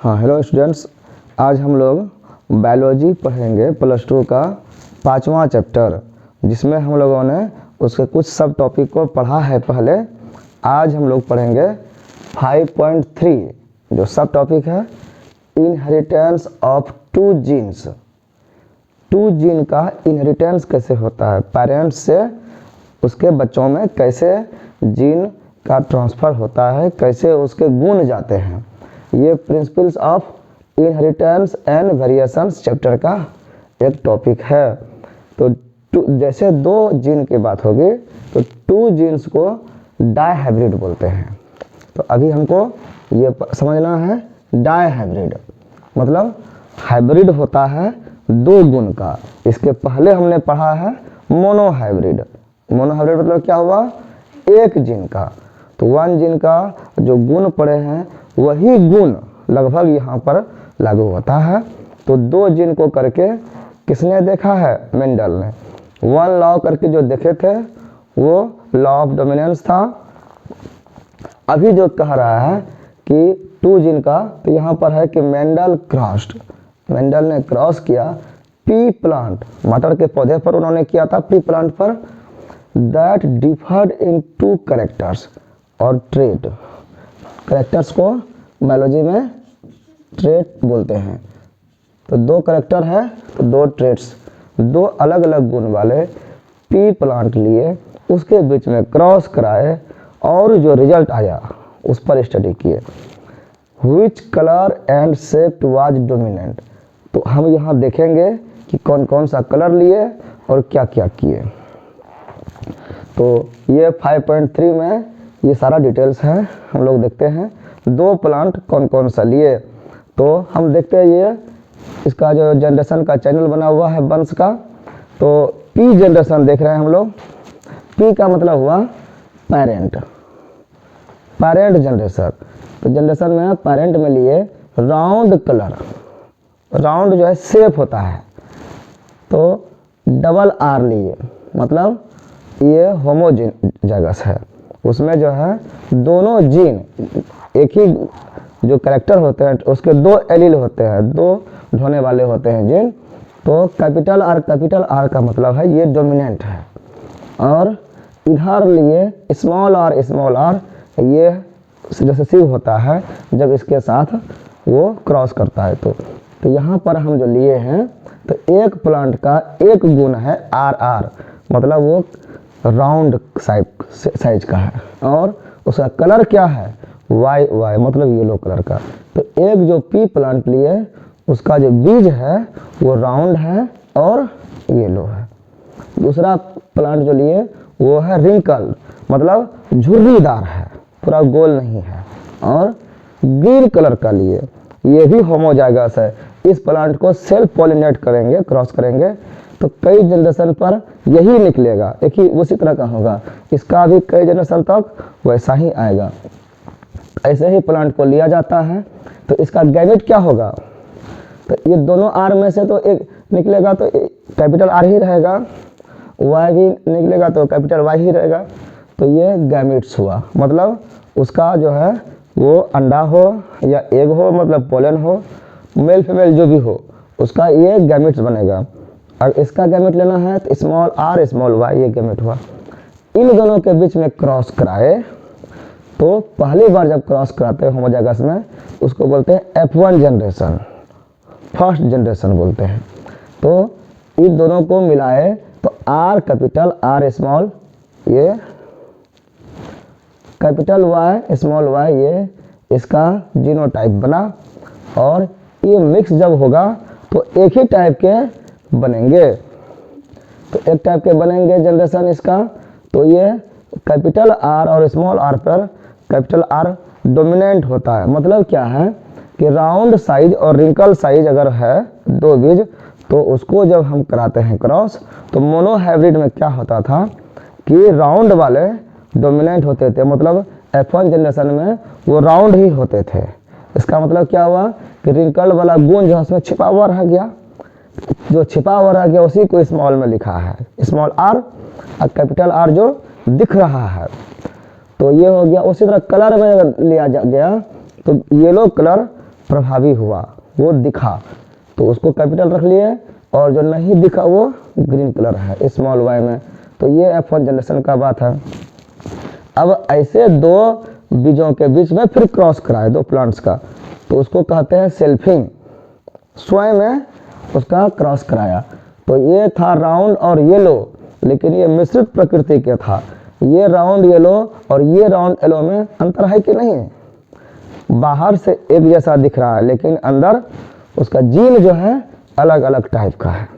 हाँ hello students, आज हम लोग बायोलॉजी पढ़ेंगे +2 का 5वां चैप्टर, जिसमें हम लोगों ने उसके कुछ सब टॉपिक को पढ़ा है पहले। आज हम लोग पढ़ेंगे 5.3 जो सब टॉपिक है inheritance of two genes. Two gene का इनहेरिटेंस कैसे होता है, पेरेंट्स से उसके बच्चों में कैसे जीन का ट्रांसफ़र होता है, कैसे उसके गुण जाते हैं। ये principles of inheritance and variations chapter का एक टॉपिक है। तो जैसे दो जीन की बात होगी तो टू जीन्स को डायहाइब्रिड बोलते हैं। तो अभी हमको ये समझना है, डायहाइब्रिड मतलब हाइब्रिड होता है दो गुण का। इसके पहले हमने पढ़ा है मोनोहाइब्रिड। मोनोहाइब्रिड मतलब क्या हुआ, एक जीन का। तो वन जीन का जो गुण पड़े हैं वही गुण लगभग यहाँ पर लागू होता है। तो दो जीन को करके किसने देखा है, मेंडल ने। वन लॉ करके जो देखे थे वो लॉ ऑफ डोमिनेंस था। अभी जो कह रहा है कि टू जीन का, तो यहाँ पर है कि मेंडल ने क्रॉस किया पी प्लांट, मटर के पौधे पर उन्होंने किया था, पी प्लांट पर, that differed in two characters और ट्रेट। कैरेक्टर्स को बायोलॉजी में ट्रेट बोलते हैं। तो दो कैरेक्टर है तो दो ट्रेट्स, दो अलग अलग गुण वाले पी प्लांट लिए, उसके बीच में क्रॉस कराए और जो रिजल्ट आया उस पर स्टडी किए। Which colour and shape was dominant. तो हम यहाँ देखेंगे कि कौन कौन सा कलर लिए और क्या क्या किए। तो ये 5.3 में ये सारा डिटेल्स है, हम लोग देखते हैं दो प्लांट कौन कौन सा लिए। तो हम देखते हैं ये इसका जो जनरेशन का चैनल बना हुआ है वंश का। तो पी जनरेशन देख रहे हैं हम लोग। पी का मतलब हुआ पेरेंट जनरेशन। तो जनरेशन में पेरेंट में लिए राउंड कलर, राउंड जो है शेप होता है। तो डबल आर लिए, मतलब ये होमोजाइगस है। उसमें जो है दोनों जीन, एक ही जो कैरेक्टर होते हैं उसके दो एलील होते हैं, दो ढोने वाले होते हैं जीन। तो कैपिटल आर का मतलब है ये डोमिनेंट है। और इधर लिए स्मॉल आर ये रिसेसिव होता है जब इसके साथ वो क्रॉस करता है। तो यहाँ पर हम जो लिए हैं, तो एक प्लांट का एक गुण है आर, मतलब वो राउंड साइज का है। और उसका कलर क्या है, वाई मतलब येलो कलर का। तो एक जो पी प्लांट लिए उसका जो बीज है वो राउंड है और येलो है। दूसरा प्लांट जो लिए वो है रिंकल, मतलब झुर्रीदार है, पूरा गोल नहीं है। और ग्रीन कलर का लिए, ये भी होमोजाइगस है। इस प्लांट को सेल्फ पॉलिनेट करेंगे, क्रॉस करेंगे तो कई जनरेशन पर यही निकलेगा, एक ही उसी तरह का होगा। इसका भी कई जनरेशन तक वैसा ही आएगा। ऐसे ही प्लांट को लिया जाता है। तो इसका गैमेट क्या होगा, तो ये दोनों आर में से तो एक निकलेगा तो कैपिटल आर ही रहेगा, वाई भी निकलेगा तो कैपिटल वाई ही रहेगा। तो ये गैमेट्स हुआ, मतलब उसका जो है वो अंडा हो या एग हो, मतलब पोलन हो, मेल फीमेल जो भी हो, उसका ये गैमेट्स बनेगा। और इसका गैमेट लेना है तो स्मॉल आर स्मॉल वाई, ये गैमेट हुआ। इन दोनों के बीच में क्रॉस कराए तो पहली बार जब क्रॉस कराते हैं होमोजाइगस में, उसको बोलते हैं F1 जनरेशन, फर्स्ट जनरेशन बोलते हैं। तो इन दोनों को मिलाए तो आर कैपिटल आर स्मॉल, ये कैपिटल वाई स्मॉल वाई, ये इसका जीनोटाइप बना। और ये मिक्स जब होगा तो एक ही टाइप के बनेंगे, तो एक टाइप के बनेंगे जनरेशन इसका। तो ये कैपिटल आर और स्मॉल आर पर कैपिटल आर डोमिनेंट होता है। मतलब क्या है कि राउंड साइज और रिंकल साइज अगर है दो बीज, तो उसको जब हम कराते हैं क्रॉस, तो मोनोहाइब्रिड में क्या होता था कि राउंड वाले डोमिनेंट होते थे, मतलब F1 जनरेशन में वो राउंड ही होते थे। इसका मतलब क्या हुआ कि रिंकल वाला गुण जो उसमें छिपा हुआ रह गया, जो छिपा हुआ रह गया उसी को स्मॉल में लिखा है, स्मॉल आर, और कैपिटल आर जो दिख रहा है। तो ये हो गया। उसी तरह कलर में लिया गया तो येलो कलर प्रभावी हुआ, वो दिखा, तो उसको कैपिटल रख लिए, और जो नहीं दिखा वो ग्रीन कलर है स्मॉल y में। तो ये F1 जनरेशन का बात है। अब ऐसे दो बीजों के बीच में फिर क्रॉस कराए दो प्लांट्स का, तो उसको कहते हैं सेल्फिंग। स्वयं में उसका क्रॉस कराया। तो ये था राउंड और येलो, लेकिन ये मिश्रित प्रकृति के था। ये राउंड येलो और ये राउंड येलो में अंतर है कि नहीं? बाहर से एक जैसा दिख रहा है, लेकिन अंदर उसका जीन जो है अलग अलग टाइप का है।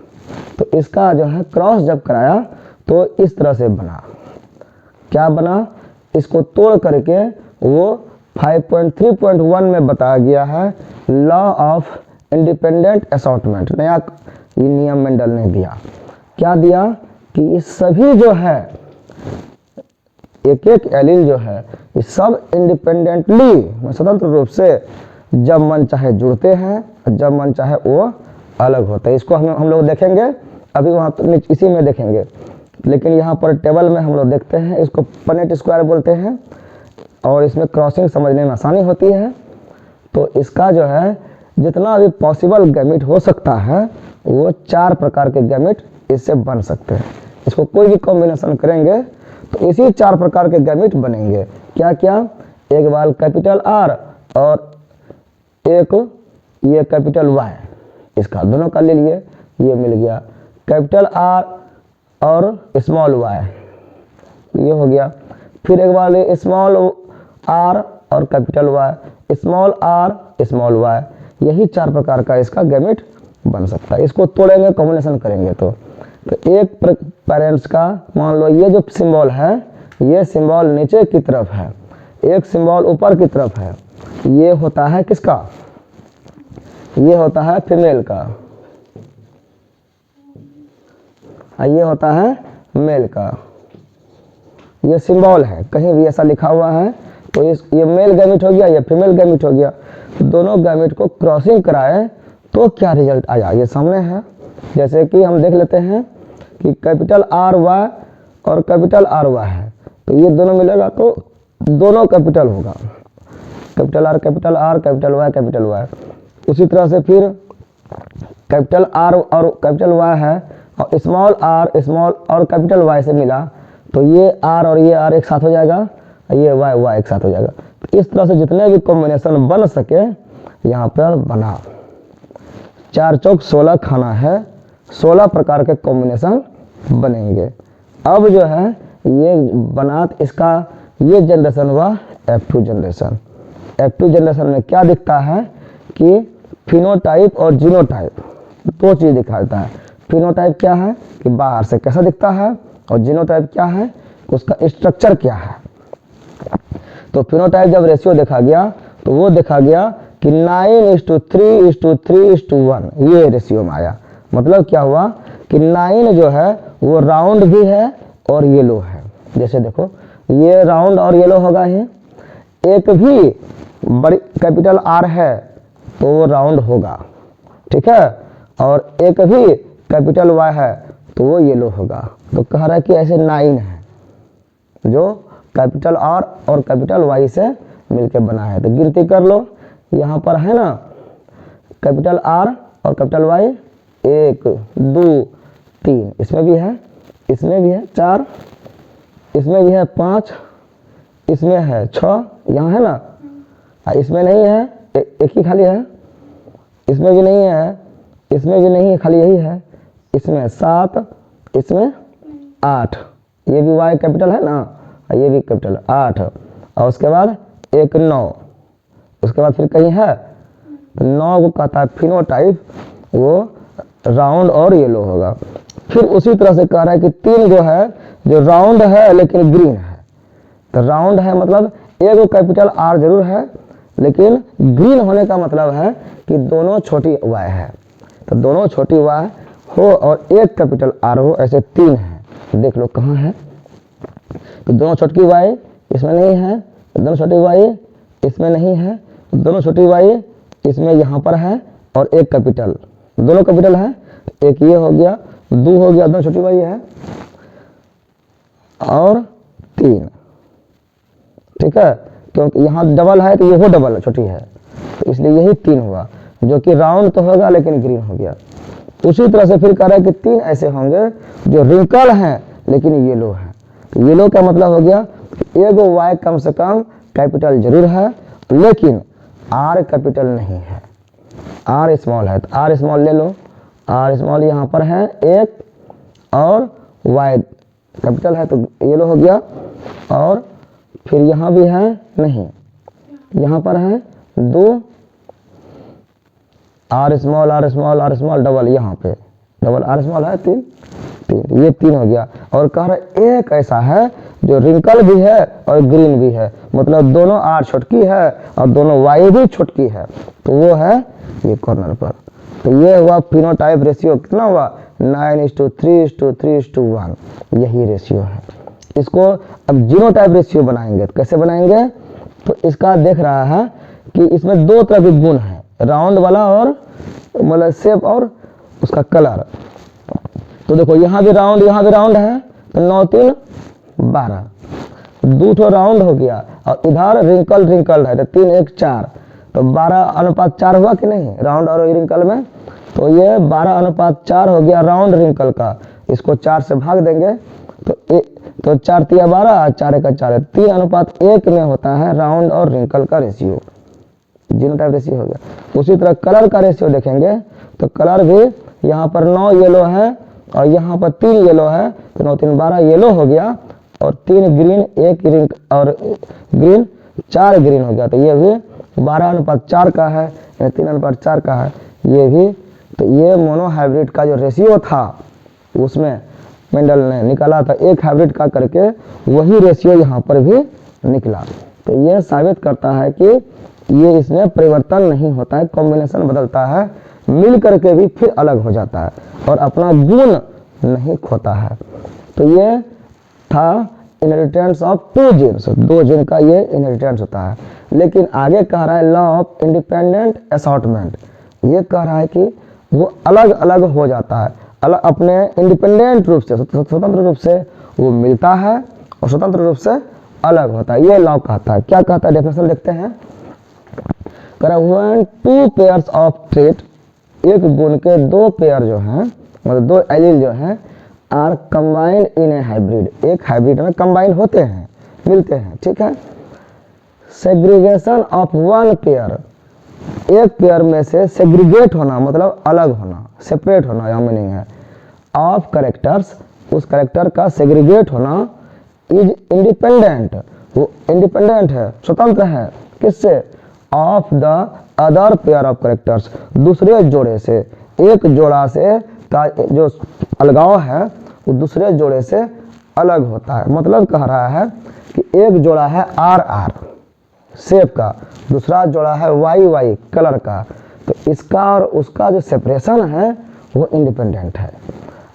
तो इसका जो है क्रॉस जब कराया तो इस तरह से बना। क्या बना? इसको तोड़ करके वो 5.3.1 में बताया गया है लॉ ऑफ इंडिपेंडेंट असॉर्टमेंट। नया ये नियम मेंडल ने दिया। क्या दिया? कि ये सभी जो है एक एक एलील जो है ये सब इंडिपेंडेंटली स्वतंत्र रूप से जब मन चाहे जुड़ते हैं, जब मन चाहे वो अलग होते हैं। इसको हम लोग देखेंगे अभी वहाँ तो इसी में देखेंगे, लेकिन यहाँ पर टेबल में हम लोग देखते हैं। इसको पनेट स्क्वायर बोलते हैं और इसमें क्रॉसिंग समझने में आसानी होती है। तो इसका जो है जितना भी पॉसिबल गैमेट हो सकता है वो 4 प्रकार के गैमेट इससे बन सकते हैं। इसको कोई भी कॉम्बिनेशन करेंगे तो इसी 4 प्रकार के गैमेट बनेंगे। क्या क्या? एक बार कैपिटल R और एक ये कैपिटल Y, इसका दोनों का ले लिए, ये मिल गया। कैपिटल R और स्मॉल y, ये हो गया। फिर एक बार ले स्मॉल r और capital Y, small r small y, यही 4 प्रकार का इसका गैमेट बन सकता है। इसको तोड़ेंगे, कॉम्बिनेशन करेंगे तो एक पेरेंट्स का मान लो ये जो सिंबल है ये सिंबल नीचे की तरफ है, एक सिंबल ऊपर की तरफ है। ये होता है किसका? ये होता है फीमेल का, ये होता है मेल का। ये सिंबल है, कहीं भी ऐसा लिखा हुआ है तो ये मेल गैमेट हो गया, ये फीमेल गैमेट हो गया। तो दोनों गैमेट को क्रॉसिंग कराए तो क्या रिजल्ट आया ये सामने है। जैसे कि हम देख लेते हैं कि कैपिटल R Y और कैपिटल R Y है, तो ये दोनों मिलेगा तो दोनों कैपिटल होगा। Capital R capital R capital Y capital Y। उसी तरह से फिर कैपिटल R और कैपिटल Y है और स्मॉल r स्मॉल और कैपिटल Y से मिला, तो ये R और ये R एक साथ हो जाएगा, ये Y एक साथ हो जाएगा। तो इस तरह से जितने भी कॉम्बिनेशन बन सके यहाँ पर बना। 4 चौक 16 खाना है, 16 प्रकार के कॉम्बिनेशन बनेंगे। अब जो है ये बना, इसका ये जनरेशन हुआ F2 जनरेशन। F2 जनरेशन में क्या दिखता है कि फिनोटाइप और जीनोटाइप 2 चीज़ दिखाता है। फिनोटाइप क्या है कि बाहर से कैसा दिखता है, और जीनोटाइप क्या है उसका स्ट्रक्चर क्या है। तो फिनोटाइप जब रेशियो देखा गया तो वो देखा गया कि 9:3:3:1 ये रेशियो में आया। मतलब क्या हुआ कि 9 जो है वो राउंड भी है और येलो है। जैसे देखो ये राउंड और येलो होगा ही, एक भी बड़ी कैपिटल R है तो वो राउंड होगा, ठीक है, और एक भी कैपिटल Y है तो वो येलो होगा। तो कह रहा है कि ऐसे 9 है जो कैपिटल R और कैपिटल Y से मिलकर बना है। तो गिनती कर लो, यहाँ पर है ना कैपिटल R और कैपिटल Y 1 2 3, इसमें भी है, इसमें भी है 4, इसमें भी है 5, इसमें है 6, यहाँ है ना, इसमें नहीं है, एक ही खाली है, इसमें भी नहीं है, इसमें भी नहीं है, खाली यही है, इसमें 7, इसमें 8, ये भी Y कैपिटल है ना, ये भी कैपिटल 8, और उसके बाद एक 9, उसके बाद फिर कहीं है 9 को कहता है फिनोटाइप, वो राउंड और येलो होगा। फिर उसी तरह से कह रहा है कि 3 जो है जो राउंड है लेकिन ग्रीन है। तो राउंड है मतलब एक कैपिटल R जरूर है, लेकिन ग्रीन होने का मतलब है कि दोनों छोटी Y है। तो दोनों छोटी Y हो और एक कैपिटल R हो, ऐसे 3 है। देख लो कहाँ है, तो दोनों छोटी Y इसमें नहीं है, दोनों छोटी Y इसमें नहीं है, दोनों छोटी Y इसमें यहाँ पर है, और एक कैपिटल, दोनों कैपिटल है, एक ये हो गया, 2 हो गया, दोनों छोटी Y है, और 3, ठीक है, क्योंकि यहाँ डबल है तो ये हो डबल छोटी है, तो इसलिए यही 3 हुआ, जो कि राउंड तो होगा लेकिन ग्रीन हो गया। उसी तरह से फिर कह रहा है कि 3 ऐसे होंगे जो रिंकल हैं लेकिन येलो है। तो येलो का मतलब हो गया कि एगो वाई कम से कम कैपिटल जरूर है लेकिन आर कैपिटल नहीं है, आर स्मॉल है। तो आर स्मॉल ले लो, आर स्मॉल यहाँ पर है 1 और वाई कैपिटल है तो येलो हो गया। और फिर यहाँ भी है नहीं, यहाँ पर है 2 r small r small r small double, यहाँ पे डबल आर स्मॉल है 3, ये 3 हो गया। और कह रहे एक ऐसा है जो रिंकल भी है और ग्रीन भी है, मतलब दोनों आर छोटकी है और दोनों वाई भी छोटकी है, तो वो है ये कॉर्नर पर। तो ये हुआ फिनोटाइप रेशियो, कितना हुआ 9:3:3:1, यही रेशियो है। इसको अब जीनोटाइप रेशियो बनाएंगे, तो कैसे बनाएंगे? तो इसका देख रहा है कि इसमें 2 तरह के गुण हैं, राउंड वाला और मतलब शेप और उसका कलर। तो देखो यहाँ भी राउंड है, तो 9:3:12, 2 ठो राउंड हो गया और इधर रिंकल है तो 3:1:4, तो 12:4 हुआ कि नहीं राउंड और रिंकल में। तो ये 12:4 हो गया राउंड रिंकल का, इसको 4 से भाग देंगे तो 4 तिया 12, 4 1 4, 3:1 में होता है राउंड और रिंकल का रेशियो, जीनोटाइप रेशियो हो गया। उसी तरह कलर का रेशियो देखेंगे तो कलर भी यहाँ पर 9 येलो है और यहाँ पर 3 येलो है, तो 9:3:12 येलो हो गया और 3 ग्रीन 1 रिंक और ग्रीन 4 ग्रीन हो गया। तो ये भी 12:4 का है, 3:4 का है ये भी। तो ये मोनोहाइब्रिड का जो रेशियो था उसमें मेंडल ने निकाला था, एक हाइब्रिड का करके वही रेशियो यहाँ पर भी निकला। तो ये साबित करता है कि ये इसमें परिवर्तन नहीं होता है, कॉम्बिनेशन बदलता है, मिल करके भी फिर अलग हो जाता है और अपना गुण नहीं खोता है। तो ये था इनहेरिटेंस ऑफ 2 जीन्स, 2 जीन का ये इनहेरिटेंस होता है। लेकिन आगे कह रहा है लॉ ऑफ इंडिपेंडेंट असॉर्टमेंट, ये कह रहा है कि वो अलग अलग हो जाता है, अलग अपने इंडिपेंडेंट रूप से स्वतंत्र रूप से वो मिलता है और स्वतंत्र रूप से अलग होता है। ये लॉ कहता है। क्या कहता है डेफिनेशन देखते हैं। कह रहा है 2 पेयर्स ऑफ ट्रेट, एक गुण के 2 पेयर जो हैं मतलब 2 एलील जो हैं are combined in a hybrid, एक हाइब्रिड में कंबाइन होते हैं, मिलते हैं, ठीक है। सेग्रीगेशन ऑफ 1 पेयर, एक पेयर में से सेग्रीगेट होना मतलब अलग होना, सेपरेट होना यह मीनिंग है। ऑफ कैरेक्टर्स, उस कैरेक्टर का सेग्रीगेट होना। इज इंडिपेंडेंट, वो इंडिपेंडेंट है, स्वतंत्र है, किससे? Of the other pair of characters, दूसरे जोड़े से, एक जोड़ा से का जो अलगाव है वो दूसरे जोड़े से अलग होता है। मतलब कह रहा है कि एक जोड़ा है RR शेप का, दूसरा जोड़ा है YY कलर का, तो इसका और उसका जो सेपरेशन है वो इंडिपेंडेंट है।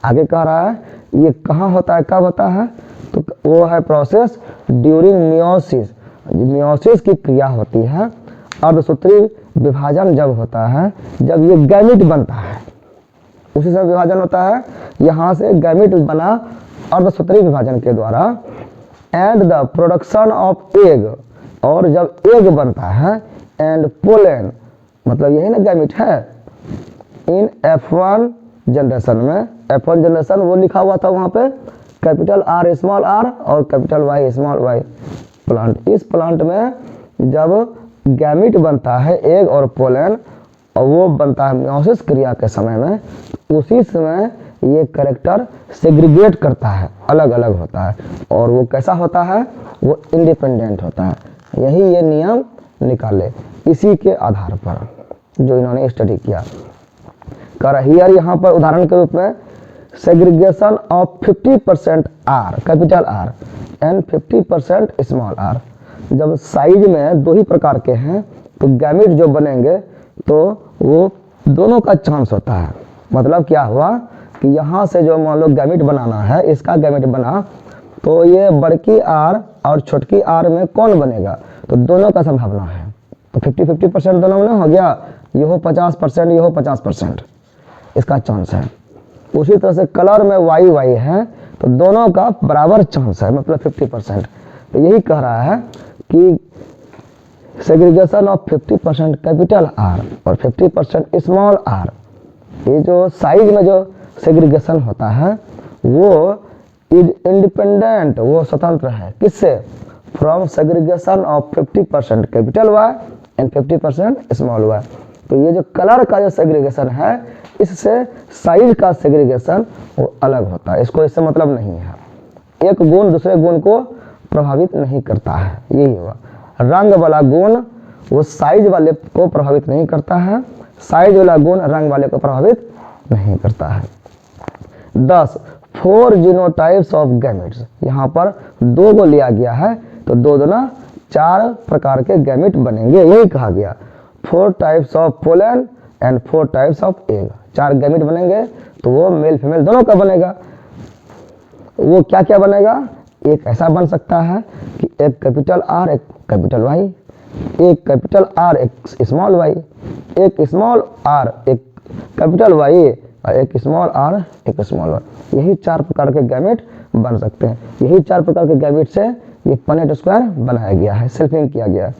आगे कह रहा है ये कहाँ होता है, कब होता है? तो वो है प्रोसेस ड्यूरिंग मियोसिस, मियोसिस की क्रिया होती है। अर्धसूत्री विभाजन जब होता है, जब ये गैमिट बनता है, उसी से विभाजन होता है, यहाँ से गैमिट बना अर्धसूत्री विभाजन के द्वारा। And the production of egg, और जब एग बनता है, एंड पोलन, मतलब यही ना गैमिट है। इन F1 जनरेशन में, F1 जनरेशन वो लिखा हुआ था वहाँ पे कैपिटल R स्मॉल r और capital Y small y plant. इस प्लांट में जब गैमिट बनता है एग और पोलन और वो बनता है मियोसिस क्रिया के समय में, उसी समय ये कैरेक्टर सेग्रीगेट करता है, अलग अलग होता है। और वो कैसा होता है? वो इंडिपेंडेंट होता है। यही ये नियम निकाले इसी के आधार पर जो इन्होंने स्टडी किया। कर हियर यहाँ पर उदाहरण के रूप में segregation of 50% R capital R and 50% small r। जब साइज में 2 ही प्रकार के हैं तो गैमिट जो बनेंगे तो वो दोनों का चांस होता है। मतलब क्या हुआ कि यहाँ से जो मान लो गैमिट बनाना है, इसका गैमिट बना तो ये बड़की R और छोटकी R में कौन बनेगा? तो दोनों का संभावना है। तो 50-50% दोनों में हो गया, ये हो 50%, ये हो 50%, इसका चांस है। उसी तरह से कलर में YY है तो दोनों का बराबर चांस है, मतलब 50%। तो यही कह रहा है कि सेग्रीगेशन ऑफ 50% कैपिटल आर और 50% स्मॉल आर, ये जो साइज में जो सेग्रीगेशन होता है वो इज इंडिपेंडेंट, वो स्वतंत्र है किससे, from segregation of 50% capital Y and 50% small y. तो ये जो कलर का जो सेग्रीगेशन है इससे साइज का सेग्रीगेशन वो अलग होता है, इसको इससे मतलब नहीं है, एक गुण दूसरे गुण को प्रभावित नहीं करता है, यही हुआ। रंग वाला गुण वो साइज वाले को प्रभावित नहीं करता है, साइज वाला गुण रंग वाले को प्रभावित नहीं करता है। 10 4 जीनोटाइप्स ऑफ गैमेट्स, यहाँ पर 2 को लिया गया है तो 2 दूना 4 प्रकार के गैमेट बनेंगे, यही कहा गया। 4 types of pollen and 4 types of egg, 4 gamete बनेंगे तो वो मेल फीमेल दोनों का बनेगा। वो क्या क्या बनेगा, एक ऐसा बन सकता है कि एक कैपिटल आर एक कैपिटल वाई, एक कैपिटल आर एक स्मॉल वाई, एक स्मॉल आर एक कैपिटल वाई और एक स्मॉल आर एक स्मॉल वाई, यही 4 प्रकार के गैमेट बन सकते हैं। यही 4 प्रकार के गैमेट से ये पनेट स्क्वायर बनाया गया है, सेल्फिंग किया गया है।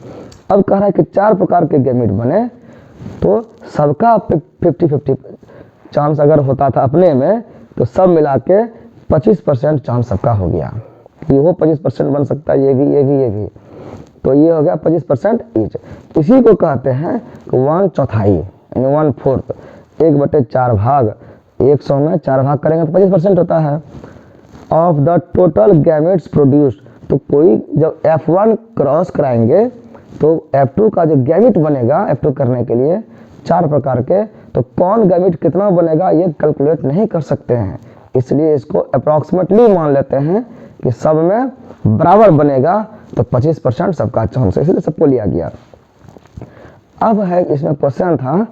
अब कह रहा है कि 4 प्रकार के गैमेट बने तो सबका 50-50 चांस अगर होता था अपने में तो सब मिला के 25% चांस सबका हो गया, ये वो 25% बन सकता है, ये भी ये भी ये भी, तो ये हो गया 25% ईच। इसी को कहते हैं 1/4 यानी 1/4, 1/4 भाग, 100 में 4 भाग करेंगे तो 25% होता है। Of the total gametes produced, तो कोई जब F1 क्रॉस कराएंगे तो F2 का जो गैमेट बनेगा F2 करने के लिए 4 प्रकार के, तो कौन गैमेट कितना बनेगा ये कैलकुलेट नहीं कर सकते हैं, इसलिए इसको अप्रॉक्सीमेटली मान लेते हैं कि सब में बराबर बनेगा तो 25% सबका चांस है, इसलिए सबको लिया गया। अब है इसमें क्वेश्चन था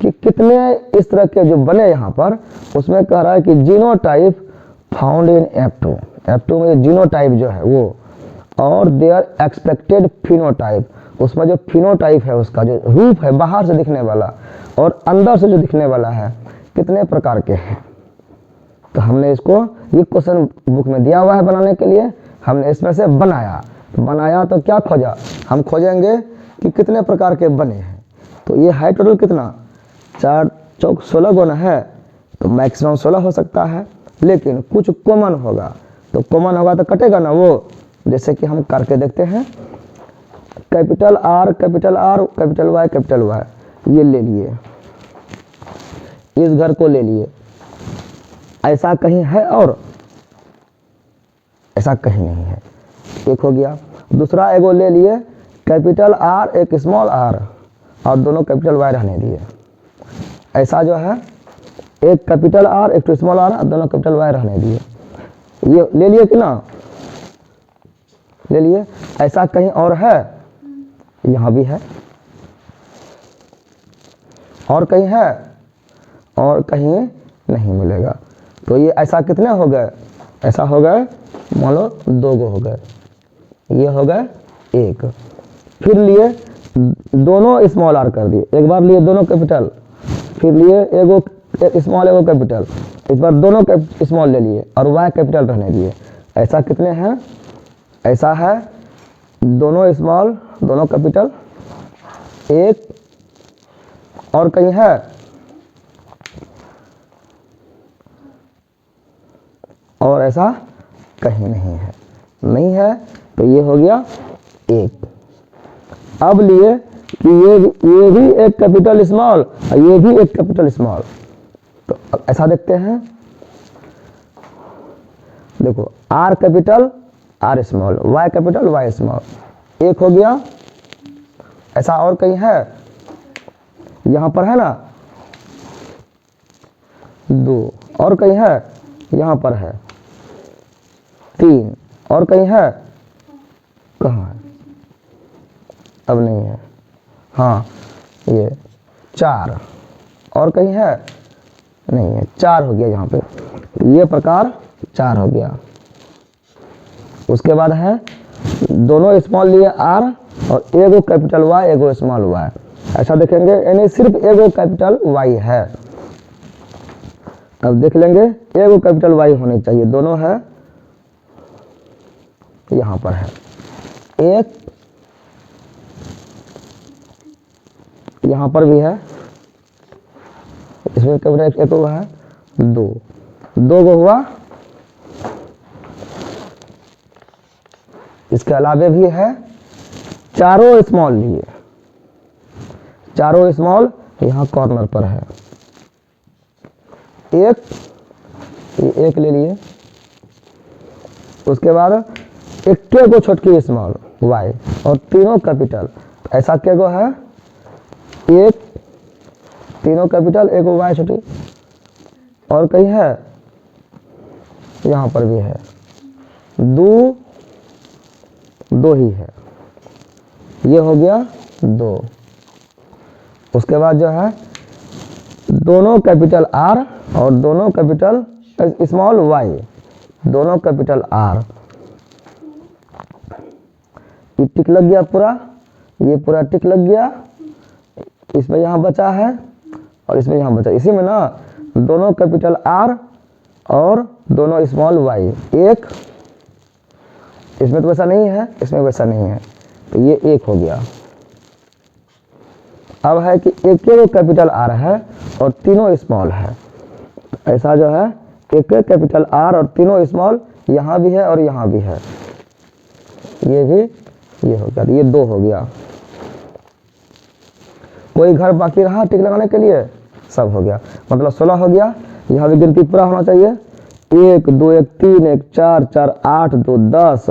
कि कितने इस तरह के जो बने यहाँ पर, उसमें कह रहा है कि genotype found in F2, F2 में जीनोटाइप जो है वो, और देयर एक्सपेक्टेड फिनोटाइप, उसमें जो फिनोटाइप है उसका जो रूप है बाहर से दिखने वाला और अंदर से जो दिखने वाला है कितने प्रकार के हैं। तो हमने इसको ये क्वेश्चन बुक में दिया हुआ है बनाने के लिए, हमने इसमें से बनाया तो क्या खोजा, हम खोजेंगे कि कितने प्रकार के बने हैं। तो ये है टोटल कितना, 4 चौक 16 गुना है, तो मैक्सिमम 16 हो सकता है, लेकिन कुछ कॉमन होगा, तो कॉमन होगा तो कटेगा ना वो, जैसे कि हम करके देखते हैं। Capital R capital Y capital Y, ये ले लिए, इस घर को ले लिए, ऐसा कहीं है और ऐसा कहीं नहीं है, एक हो गया। दूसरा एगो ले लिए कैपिटल आर एक स्मॉल आर और दोनों कैपिटल वाई रहने दिए, ऐसा जो है एक कैपिटल आर एक स्मॉल आर और दोनों कैपिटल वाई रहने दिए, ये ले लिए कि ना, ले लिए। ऐसा कहीं और है, यहाँ भी है, और कहीं है, और कहीं नहीं मिलेगा। तो ये ऐसा कितने हो गए, ऐसा हो गए मान लो 2 गो हो गए, ये हो गए 1। फिर लिए दोनों स्मॉल आर कर दिए, एक बार लिए दोनों कैपिटल, फिर लिए एगो स्मॉल एगो कैपिटल, इस बार दोनों स्मॉल ले लिए और वाई कैपिटल रहने दिए। ऐसा कितने हैं, ऐसा है दोनों स्मॉल दोनों कैपिटल 1, और कहीं है, और ऐसा कहीं नहीं है, तो ये हो गया 1। अब लिए कि ये भी एक कैपिटल स्मॉल और ये भी एक कैपिटल स्मॉल, तो ऐसा देखते हैं, देखो R capital R small, Y capital Y small, 1 हो गया। ऐसा और कहीं है, यहाँ पर है ना 2, और कहीं है, यहाँ पर है 3, और कहीं है, कहाँ है, अब नहीं है, हाँ ये 4, और कहीं है, नहीं है, 4 हो गया यहाँ पे, ये प्रकार 4 हो गया। उसके बाद है दोनों स्मॉल लिए आर और एगो कैपिटल वाई एगो स्मॉल वाई, ऐसा देखेंगे यानी सिर्फ एगो कैपिटल वाई है। अब देख लेंगे एगो कैपिटल वाई होनी चाहिए, दोनों है, यहाँ पर है 1 यहाँ पर भी है, इसमें कैपिटल एक हुआ है, दो को हुआ। इसके अलावे भी है, चारों स्मॉल लिए, चारों स्मॉल यहाँ कॉर्नर पर है, एक ले लिए। उसके बाद इक्के को छोटकी स्मॉल y और तीनों कैपिटल, ऐसा क्या को है, एक तीनों कैपिटल, एक y छोटी, और कहीं है, यहाँ पर भी है, दो ही है, ये हो गया दो। उसके बाद जो है दोनों कैपिटल R और दोनों कैपिटल स्मॉल y, दोनों कैपिटल R, ये टिक लग गया पूरा, ये पूरा टिक लग गया, इसमें यहाँ बचा है और इसमें यहाँ बचा। इसी में ना दोनों कैपिटल R और दोनों स्मॉल y, एक, इसमें तो वैसा नहीं है, इसमें वैसा नहीं है, तो ये एक हो गया। अब है कि एक कैपिटल R है और तीनों स्मॉल है, ऐसा जो है एक कैपिटल R और तीनों स्मॉल, यहाँ भी है और यहाँ भी है, ये भी, ये हो गया, ये दो हो गया। कोई घर बाकी रहा टिक लगाने के लिए, सब हो गया, मतलब 16 हो गया। यहाँ भी गिनती पूरा होना चाहिए, 1 2 1 3 1 4 4 8 2 10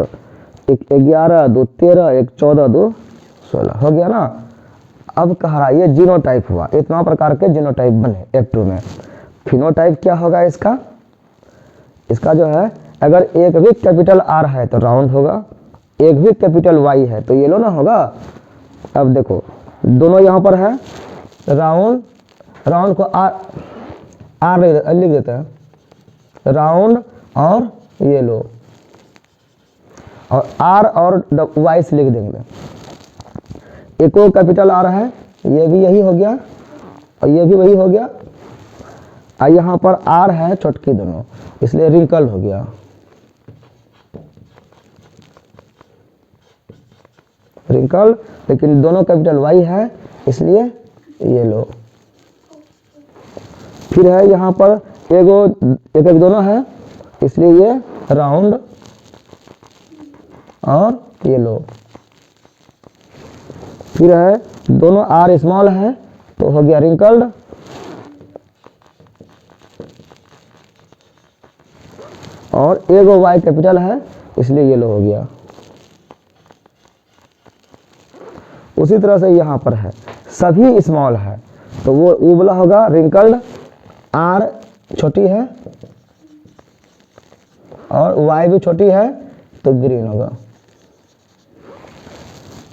1 11 2 13 1 14 2 16 हो गया ना। अब कह रहा है ये जीनोटाइप हुआ, इतना प्रकार के जीनोटाइप बने F2 में। फिनोटाइप क्या होगा इसका, इसका जो है अगर एक भी कैपिटल R है तो राउंड होगा, एक भी कैपिटल Y है तो येलो ना होगा। अब देखो दोनों यहाँ पर है, राउंड, राउंड को R लिख देते हैं, राउंड और येलो, और R और Y से लिख देंगे। एक और कैपिटल R है, ये भी यही हो गया और ये भी वही हो गया, और यहाँ पर R है छोटकी दोनों, इसलिए रिंकल हो गया, रिंकल, लेकिन दोनों कैपिटल Y है इसलिए येलो। फिर है यहाँ पर एक दोनों है इसलिए ये राउंड और येलो। फिर है दोनों R स्मॉल है तो हो गया रिंकल्ड, और एक Y कैपिटल है इसलिए येलो हो गया। उसी तरह से यहाँ पर है, सभी स्मॉल है तो वो वाला होगा रिंकल्ड, R छोटी है और Y भी छोटी है तो ग्रीन होगा।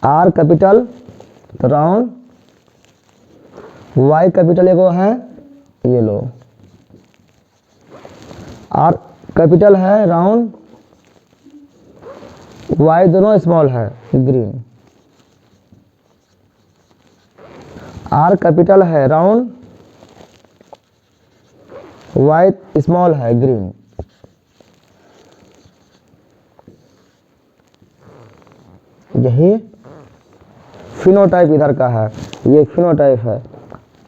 R कैपिटल तो राउंड, Y कैपिटल एगो है येलो, R कैपिटल है राउंड, Y दोनों स्मॉल है ग्रीन, R कैपिटल है राउंड, Y स्मॉल है ग्रीन। यही फिनोटाइप इधर का है, ये फिनोटाइप है।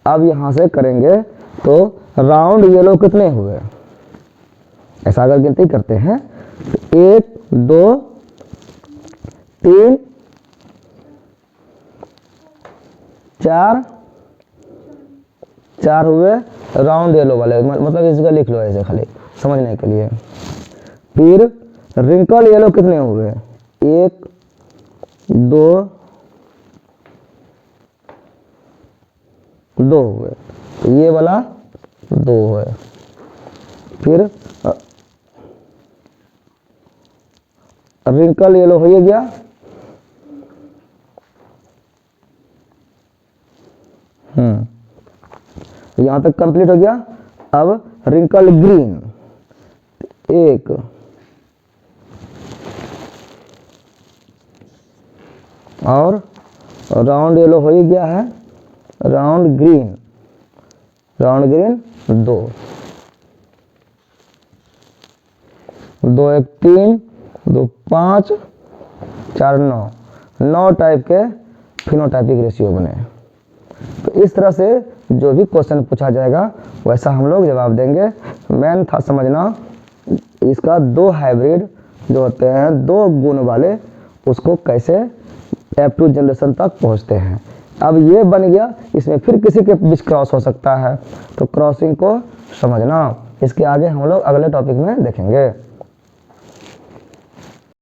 अब यहाँ से करेंगे तो राउंड येलो कितने हुए, ऐसा अगर गिनती करते हैं तो 1 2 3 4 4 हुए राउंड येलो वाले, मतलब इसका लिख लो ऐसे खाली समझने के लिए। फिर रिंकल येलो कितने हुए, 1 2 2 हुए, तो ये वाला 2 हुए। फिर रिंकल येलो हो गया, यहाँ तक कंप्लीट हो गया। अब रिंकल ग्रीन 1 और राउंड येलो हो ही गया है, राउंड ग्रीन 2 2 1 3 2 5 4 9 टाइप के फिनोटाइपिक रेशियो बने। तो इस तरह से जो भी क्वेश्चन पूछा जाएगा वैसा हम लोग जवाब देंगे। मेन था समझना इसका दो हाइब्रिड जो होते हैं, दो गुण वाले, उसको कैसे F2 जनरेशन तक पहुंचते हैं। अब ये बन गया, इसमें फिर किसी के बीच क्रॉस हो सकता है, तो क्रॉसिंग को समझना। इसके आगे हम लोग अगले टॉपिक में देखेंगे।